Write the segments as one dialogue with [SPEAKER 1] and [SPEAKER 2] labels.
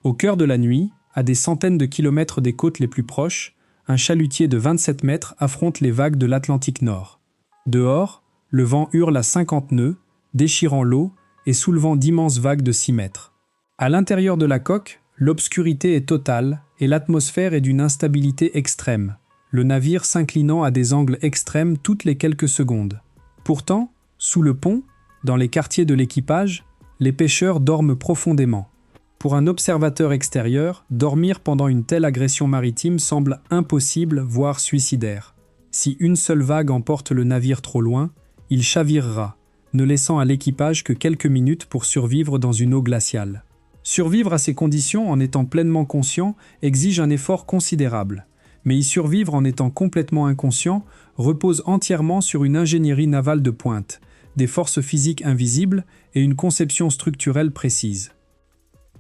[SPEAKER 1] Au cœur de la nuit, à des centaines de kilomètres des côtes les plus proches, un chalutier de 27 mètres affronte les vagues de l'Atlantique Nord. Dehors, le vent hurle à 50 nœuds, déchirant l'eau et soulevant d'immenses vagues de 6 mètres. À l'intérieur de la coque, l'obscurité est totale et l'atmosphère est d'une instabilité extrême, le navire s'inclinant à des angles extrêmes toutes les quelques secondes. Pourtant, sous le pont, dans les quartiers de l'équipage, les pêcheurs dorment profondément. Pour un observateur extérieur, dormir pendant une telle agression maritime semble impossible, voire suicidaire. Si une seule vague emporte le navire trop loin, il chavirera, ne laissant à l'équipage que quelques minutes pour survivre dans une eau glaciale. Survivre à ces conditions en étant pleinement conscient exige un effort considérable, mais y survivre en étant complètement inconscient repose entièrement sur une ingénierie navale de pointe, des forces physiques invisibles et une conception structurelle précise.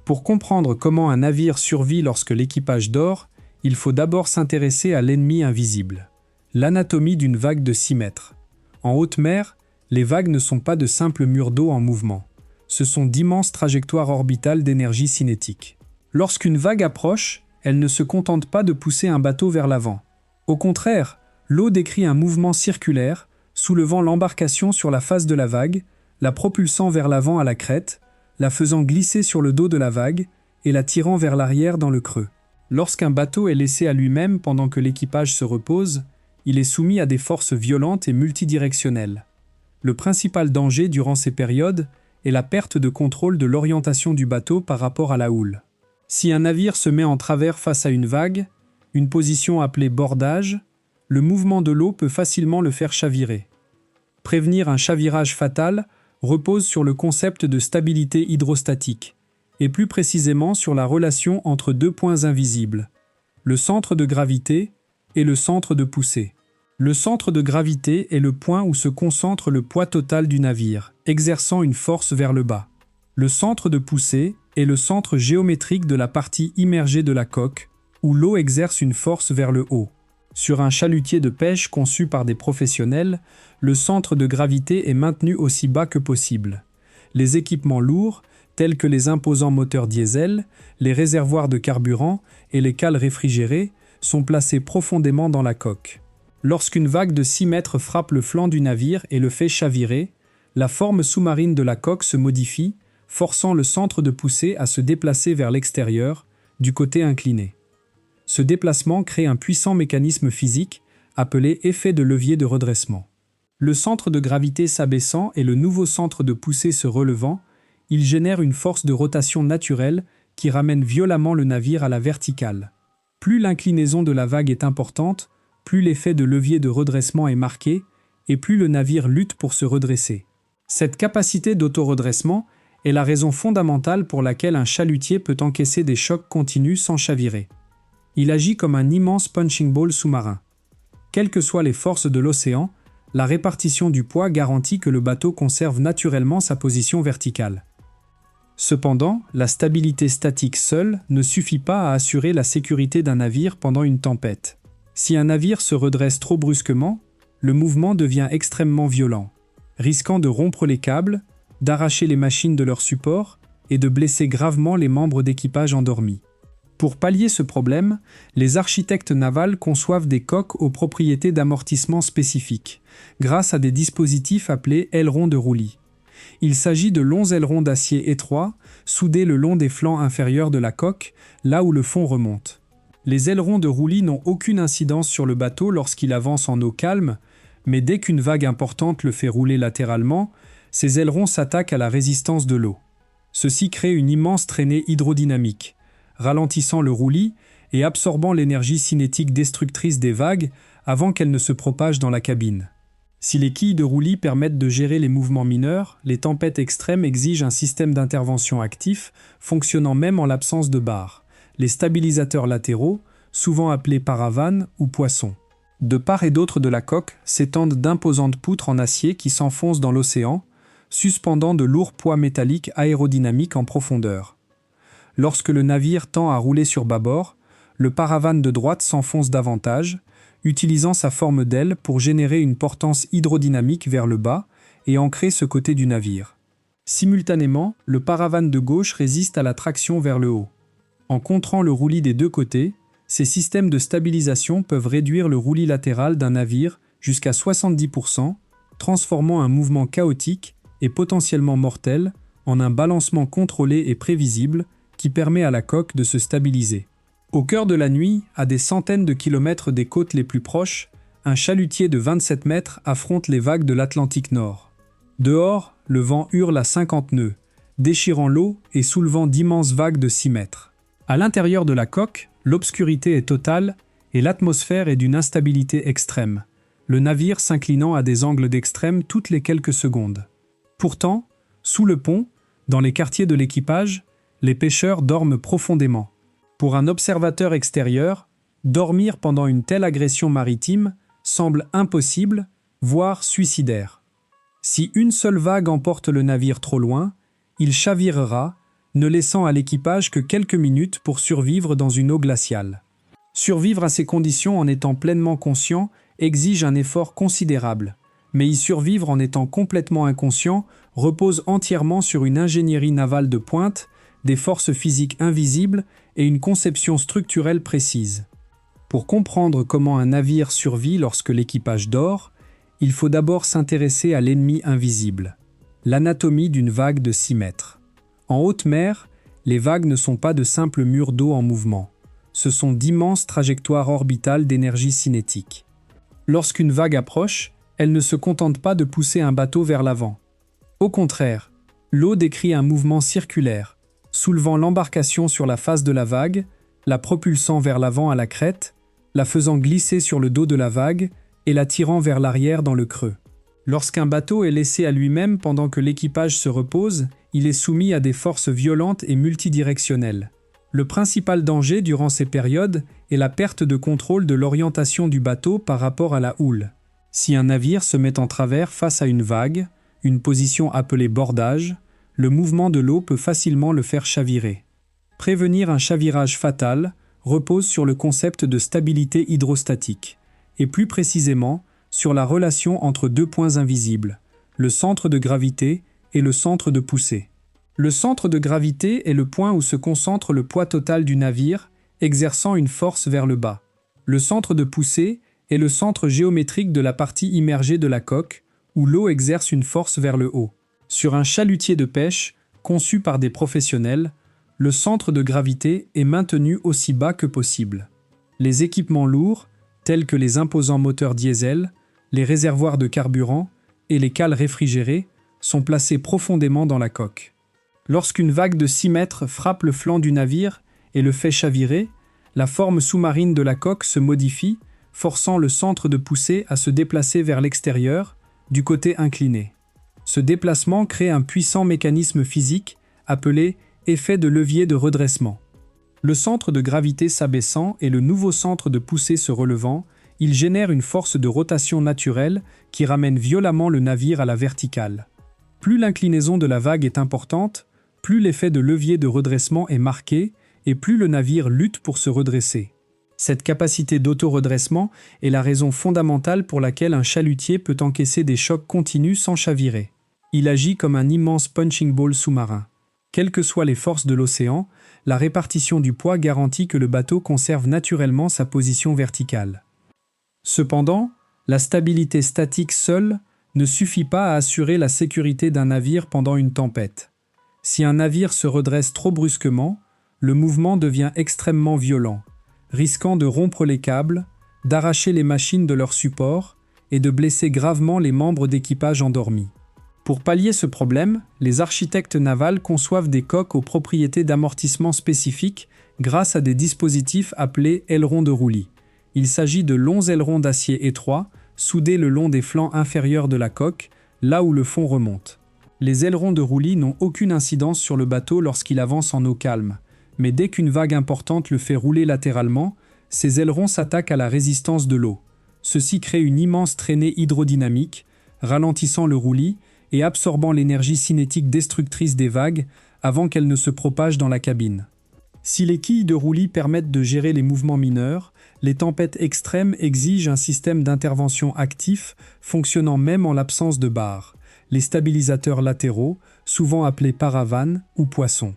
[SPEAKER 1] Pour comprendre comment un navire survit lorsque l'équipage dort, il faut d'abord s'intéresser à l'ennemi invisible, l'anatomie d'une vague de 6 mètres. En haute mer, les vagues ne sont pas de simples murs d'eau en mouvement. Ce sont d'immenses trajectoires orbitales d'énergie cinétique. Lorsqu'une vague approche, elle ne se contente pas de pousser un bateau vers l'avant. Au contraire, l'eau décrit un mouvement circulaire, soulevant l'embarcation sur la face de la vague, la propulsant vers l'avant à la crête, la faisant glisser sur le dos de la vague et la tirant vers l'arrière dans le creux. Lorsqu'un bateau est laissé à lui-même pendant que l'équipage se repose, il est soumis à des forces violentes et multidirectionnelles. Le principal danger durant ces périodes est la perte de contrôle de l'orientation du bateau par rapport à la houle. Si un navire se met en travers face à une vague, une position appelée bordage, le mouvement de l'eau peut facilement le faire chavirer. Prévenir un chavirage fatal repose sur le concept de stabilité hydrostatique, et plus précisément sur la relation entre deux points invisibles, le centre de gravité et le centre de poussée. Le centre de gravité est le point où se concentre le poids total du navire, exerçant une force vers le bas. Le centre de poussée est le centre géométrique de la partie immergée de la coque, où l'eau exerce une force vers le haut. Sur un chalutier de pêche conçu par des professionnels, le centre de gravité est maintenu aussi bas que possible. Les équipements lourds, tels que les imposants moteurs diesel, les réservoirs de carburant et les cales réfrigérées, sont placés profondément dans la coque. Lorsqu'une vague de 6 mètres frappe le flanc du navire et le fait chavirer, la forme sous-marine de la coque se modifie, forçant le centre de poussée à se déplacer vers l'extérieur, du côté incliné. Ce déplacement crée un puissant mécanisme physique, appelé effet de levier de redressement. Le centre de gravité s'abaissant et le nouveau centre de poussée se relevant, il génère une force de rotation naturelle qui ramène violemment le navire à la verticale. Plus l'inclinaison de la vague est importante, plus l'effet de levier de redressement est marqué, et plus le navire lutte pour se redresser. Cette capacité d'auto-redressement est la raison fondamentale pour laquelle un chalutier peut encaisser des chocs continus sans chavirer. Il agit comme un immense punching ball sous-marin. Quelles que soient les forces de l'océan, la répartition du poids garantit que le bateau conserve naturellement sa position verticale. Cependant, la stabilité statique seule ne suffit pas à assurer la sécurité d'un navire pendant une tempête. Si un navire se redresse trop brusquement, le mouvement devient extrêmement violent, risquant de rompre les câbles, d'arracher les machines de leur support et de blesser gravement les membres d'équipage endormis. Pour pallier ce problème, les architectes navals conçoivent des coques aux propriétés d'amortissement spécifiques, grâce à des dispositifs appelés ailerons de roulis. Il s'agit de longs ailerons d'acier étroits, soudés le long des flancs inférieurs de la coque, là où le fond remonte. Les ailerons de roulis n'ont aucune incidence sur le bateau lorsqu'il avance en eau calme, mais dès qu'une vague importante le fait rouler latéralement, ces ailerons s'attaquent à la résistance de l'eau. Ceci crée une immense traînée hydrodynamique, ralentissant le roulis et absorbant l'énergie cinétique destructrice des vagues avant qu'elles ne se propagent dans la cabine. Si les quilles de roulis permettent de gérer les mouvements mineurs, les tempêtes extrêmes exigent un système d'intervention actif, fonctionnant même en l'absence de barres, les stabilisateurs latéraux, souvent appelés paravanes ou poissons. De part et d'autre de la coque s'étendent d'imposantes poutres en acier qui s'enfoncent dans l'océan, suspendant de lourds poids métalliques aérodynamiques en profondeur. Lorsque le navire tend à rouler sur bâbord, le paravane de droite s'enfonce davantage, utilisant sa forme d'aile pour générer une portance hydrodynamique vers le bas et ancrer ce côté du navire. Simultanément, le paravane de gauche résiste à la traction vers le haut. En contrant le roulis des deux côtés, ces systèmes de stabilisation peuvent réduire le roulis latéral d'un navire jusqu'à 70%, transformant un mouvement chaotique et potentiellement mortel en un balancement contrôlé et prévisible qui permet à la coque de se stabiliser. Au cœur de la nuit, à des centaines de kilomètres des côtes les plus proches, un chalutier de 27 mètres affronte les vagues de l'Atlantique Nord. Dehors, le vent hurle à 50 nœuds, déchirant l'eau et soulevant d'immenses vagues de 6 mètres. À l'intérieur de la coque, l'obscurité est totale et l'atmosphère est d'une instabilité extrême, le navire s'inclinant à des angles d'extrême toutes les quelques secondes. Pourtant, sous le pont, dans les quartiers de l'équipage, les pêcheurs dorment profondément. Pour un observateur extérieur, dormir pendant une telle agression maritime semble impossible, voire suicidaire. Si une seule vague emporte le navire trop loin, il chavirera, ne laissant à l'équipage que quelques minutes pour survivre dans une eau glaciale. Survivre à ces conditions en étant pleinement conscient exige un effort considérable, mais y survivre en étant complètement inconscient repose entièrement sur une ingénierie navale de pointe, des forces physiques invisibles et une conception structurelle précise. Pour comprendre comment un navire survit lorsque l'équipage dort, il faut d'abord s'intéresser à l'ennemi invisible, l'anatomie d'une vague de 6 mètres. En haute mer, les vagues ne sont pas de simples murs d'eau en mouvement. Ce sont d'immenses trajectoires orbitales d'énergie cinétique. Lorsqu'une vague approche, elle ne se contente pas de pousser un bateau vers l'avant. Au contraire, l'eau décrit un mouvement circulaire, soulevant l'embarcation sur la face de la vague, la propulsant vers l'avant à la crête, la faisant glisser sur le dos de la vague et la tirant vers l'arrière dans le creux. Lorsqu'un bateau est laissé à lui-même pendant que l'équipage se repose, il est soumis à des forces violentes et multidirectionnelles. Le principal danger durant ces périodes est la perte de contrôle de l'orientation du bateau par rapport à la houle. Si un navire se met en travers face à une vague, une position appelée bordage, le mouvement de l'eau peut facilement le faire chavirer. Prévenir un chavirage fatal repose sur le concept de stabilité hydrostatique, et plus précisément sur la relation entre deux points invisibles, le centre de gravité et le centre de poussée. Le centre de gravité est le point où se concentre le poids total du navire, exerçant une force vers le bas. Le centre de poussée est le centre géométrique de la partie immergée de la coque, où l'eau exerce une force vers le haut. Sur un chalutier de pêche, conçu par des professionnels, le centre de gravité est maintenu aussi bas que possible. Les équipements lourds, tels que les imposants moteurs diesel, les réservoirs de carburant et les cales réfrigérées, sont placés profondément dans la coque. Lorsqu'une vague de 6 mètres frappe le flanc du navire et le fait chavirer, la forme sous-marine de la coque se modifie, forçant le centre de poussée à se déplacer vers l'extérieur, du côté incliné. Ce déplacement crée un puissant mécanisme physique appelé effet de levier de redressement. Le centre de gravité s'abaissant et le nouveau centre de poussée se relevant, il génère une force de rotation naturelle qui ramène violemment le navire à la verticale. Plus l'inclinaison de la vague est importante, plus l'effet de levier de redressement est marqué et plus le navire lutte pour se redresser. Cette capacité d'auto-redressement est la raison fondamentale pour laquelle un chalutier peut encaisser des chocs continus sans chavirer. Il agit comme un immense punching ball sous-marin. Quelles que soient les forces de l'océan, la répartition du poids garantit que le bateau conserve naturellement sa position verticale. Cependant, la stabilité statique seule ne suffit pas à assurer la sécurité d'un navire pendant une tempête. Si un navire se redresse trop brusquement, le mouvement devient extrêmement violent, risquant de rompre les câbles, d'arracher les machines de leur support et de blesser gravement les membres d'équipage endormis. Pour pallier ce problème, les architectes navals conçoivent des coques aux propriétés d'amortissement spécifiques grâce à des dispositifs appelés ailerons de roulis. Il s'agit de longs ailerons d'acier étroits, soudés le long des flancs inférieurs de la coque, là où le fond remonte. Les ailerons de roulis n'ont aucune incidence sur le bateau lorsqu'il avance en eau calme, mais dès qu'une vague importante le fait rouler latéralement, ces ailerons s'attaquent à la résistance de l'eau. Ceci crée une immense traînée hydrodynamique, ralentissant le roulis et absorbant l'énergie cinétique destructrice des vagues avant qu'elles ne se propagent dans la cabine. Si les quilles de roulis permettent de gérer les mouvements mineurs, les tempêtes extrêmes exigent un système d'intervention actif fonctionnant même en l'absence de barres, les stabilisateurs latéraux, souvent appelés paravanes ou poissons.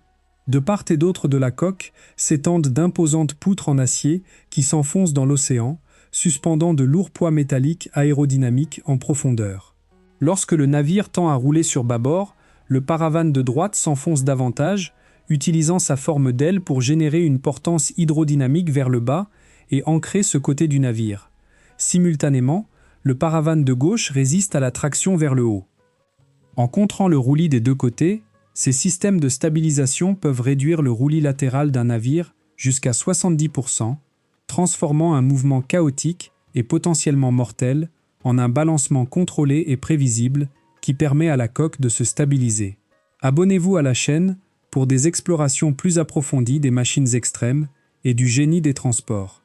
[SPEAKER 1] De part et d'autre de la coque s'étendent d'imposantes poutres en acier qui s'enfoncent dans l'océan, suspendant de lourds poids métalliques aérodynamiques en profondeur. Lorsque le navire tend à rouler sur bâbord, le paravane de droite s'enfonce davantage, utilisant sa forme d'aile pour générer une portance hydrodynamique vers le bas et ancrer ce côté du navire. Simultanément, le paravane de gauche résiste à la traction vers le haut. En contrant le roulis des deux côtés, ces systèmes de stabilisation peuvent réduire le roulis latéral d'un navire jusqu'à 70%, transformant un mouvement chaotique et potentiellement mortel en un balancement contrôlé et prévisible qui permet à la coque de se stabiliser. Abonnez-vous à la chaîne pour des explorations plus approfondies des machines extrêmes et du génie des transports.